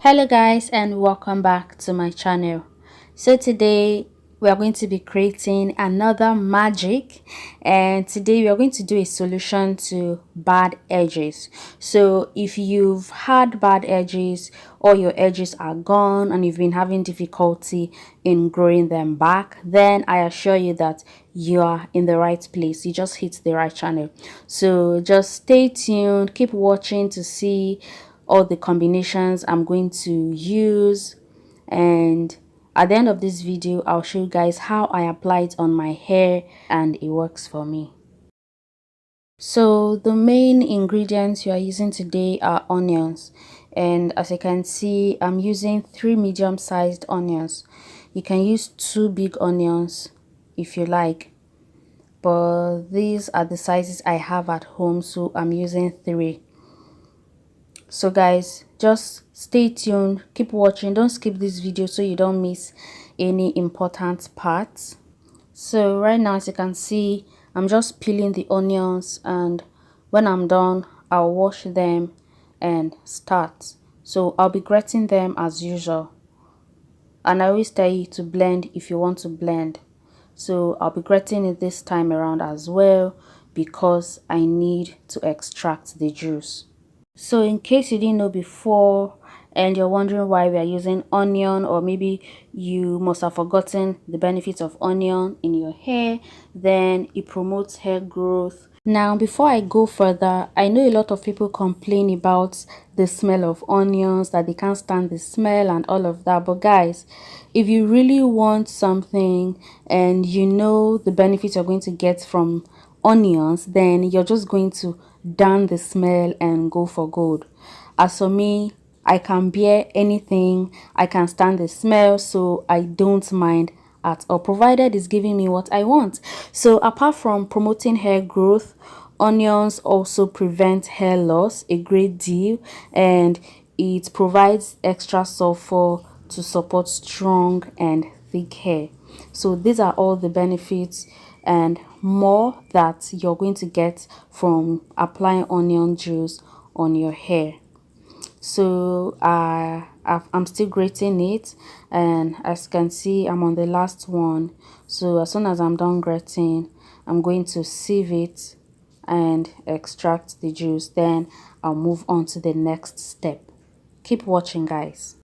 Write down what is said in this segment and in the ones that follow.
Hello guys, and welcome back to my channel. So today we are going to be creating another magic, and today we are going to do a solution to bad edges. So if you've had bad edges or your edges are gone and you've been having difficulty in growing them back, then I assure you that you are in the right place. You just hit the right channel. So just stay tuned, keep watching to see all the combinations I'm going to use, and at the end of this video I'll show you guys how I apply it on my hair and it works for me. So the main ingredients you are using today are onions, and as you can see I'm using 3 medium-sized onions. You can use 2 big onions if you like, but these are the sizes I have at home, so I'm using 3. So guys, just stay tuned, keep watching, don't skip this video so you don't miss any important parts. So right now, as you can see, I'm just peeling the onions, and when I'm done I'll wash them and start. So I'll be grating them as usual, and I always tell you to blend if you want to blend. So I'll be grating it this time around as well because I need to extract the juice. So in case you didn't know before and you're wondering why we are using onion, or maybe you must have forgotten the benefits of onion in your hair, then it promotes hair growth. Now before I go further, I know a lot of people complain about the smell of onions, that they can't stand the smell and all of that, but guys, if you really want something and you know the benefits you're going to get from onions, then you're just going to down the smell and go for gold. As for me, I can bear anything, I can stand the smell, so I don't mind at all, provided it's giving me what I want. So apart from promoting hair growth, onions also prevent hair loss a great deal, and it provides extra sulfur to support strong and thick hair. So these are all the benefits and more that you're going to get from applying onion juice on your hair. So I'm still grating it, and as you can see I'm on the last one. So as soon as I'm done grating, I'm going to sieve it and extract the juice, then I'll move on to the next step. Keep watching guys.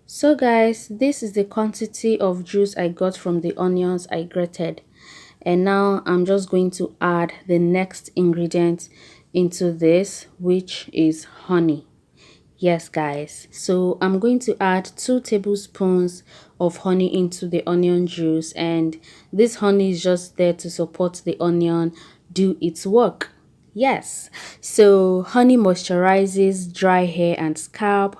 So guys, this is the quantity of juice I got from the onions I grated, and now I'm just going to add the next ingredient into this, which is honey. Yes, guys. So I'm going to add 2 tablespoons of honey into the onion juice, and this honey is just there to support the onion do its work. Yes. So honey moisturizes dry hair and scalp.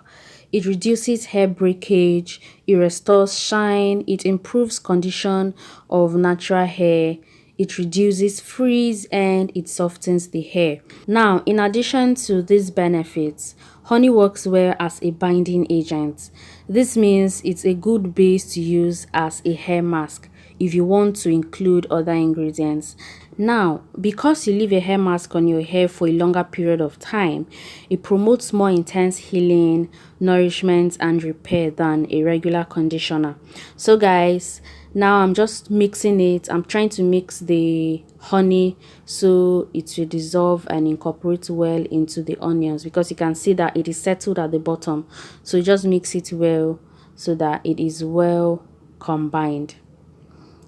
It reduces hair breakage, it restores shine, it improves condition of natural hair, it reduces frizz, and it softens the hair. Now, in addition to these benefits, honey works well as a binding agent. This means it's a good base to use as a hair mask if you want to include other ingredients. Now, because you leave a hair mask on your hair for a longer period of time, it promotes more intense healing, nourishment, and repair than a regular conditioner. So guys, now I'm just mixing it. I'm trying to mix the honey so it will dissolve and incorporate well into the onions, because you can see that it is settled at the bottom. So just mix it well so that it is well combined.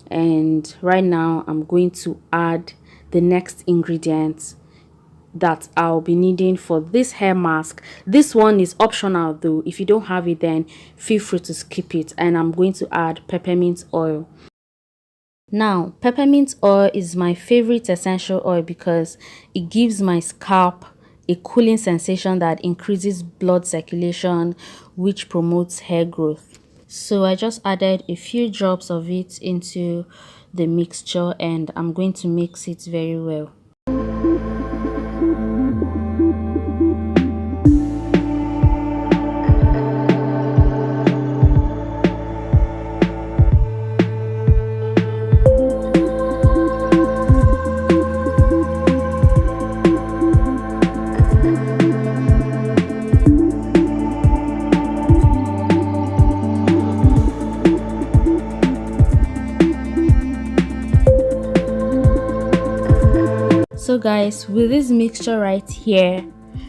And right now I'm going to add the next ingredient that I'll be needing for this hair mask. This one is optional though. If you don't have it, then feel free to skip it. And I'm going to add peppermint oil. Now, peppermint oil is my favorite essential oil because it gives my scalp a cooling sensation that increases blood circulation, which promotes hair growth. So I just added a few drops of it into the mixture, and I'm going to mix it very well. So guys, with this mixture right here,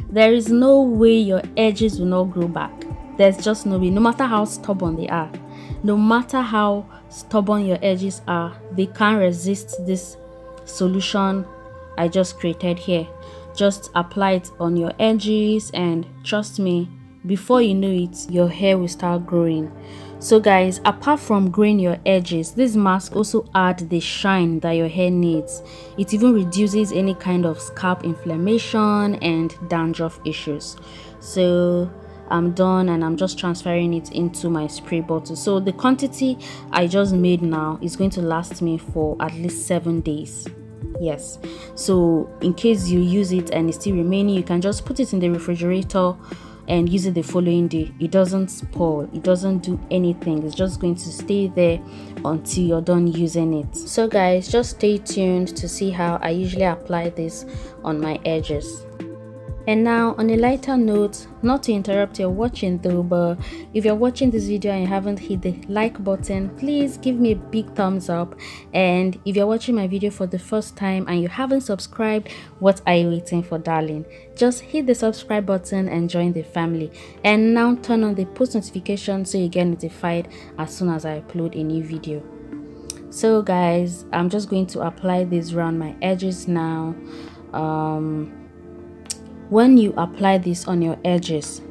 there is no way your edges will not grow back. There's just no way. No matter how stubborn they are, no matter how stubborn your edges are, they can't resist this solution I just created here. Just apply it on your edges, and trust me, before you know it, your hair will start growing. So guys, apart from growing your edges, this mask also adds the shine that your hair needs. It even reduces any kind of scalp inflammation and dandruff issues. So I'm done, and I'm just transferring it into my spray bottle. So the quantity I just made now is going to last me for at least 7 days. Yes, so in case you use it and it's still remaining, you can just put it in the refrigerator and use it the following day. It doesn't spoil, it doesn't do anything. It's just going to stay there until you're done using it. So guys, just stay tuned to see how I usually apply this on my edges. And now, on a lighter note, not to interrupt your watching though, but if you're watching this video and you haven't hit the like button, please give me a big thumbs up. And if you're watching my video for the first time and you haven't subscribed, what are you waiting for, darling? Just hit the subscribe button and join the family. And now turn on the post notification so you get notified as soon as I upload a new video. So guys, I'm just going to apply this around my edges now. When you apply this on your edges,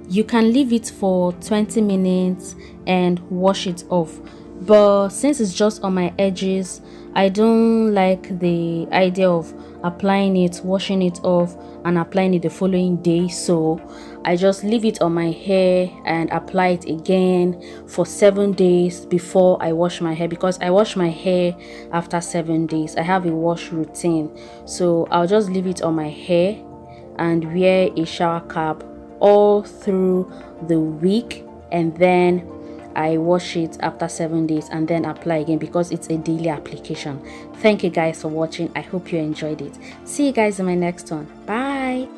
you can leave it for 20 minutes and wash it off. But since it's just on my edges, I don't like the idea of applying it, washing it off, and applying it the following day. So I just leave it on my hair and apply it again for 7 days before I wash my hair, because I wash my hair after 7 days. I have a wash routine. So I'll just leave it on my hair and wear a shower cap all through the week, and then I wash it after 7 days and then apply again, because it's a daily application. Thank you guys for watching. I hope you enjoyed it. See you guys in my next one. Bye.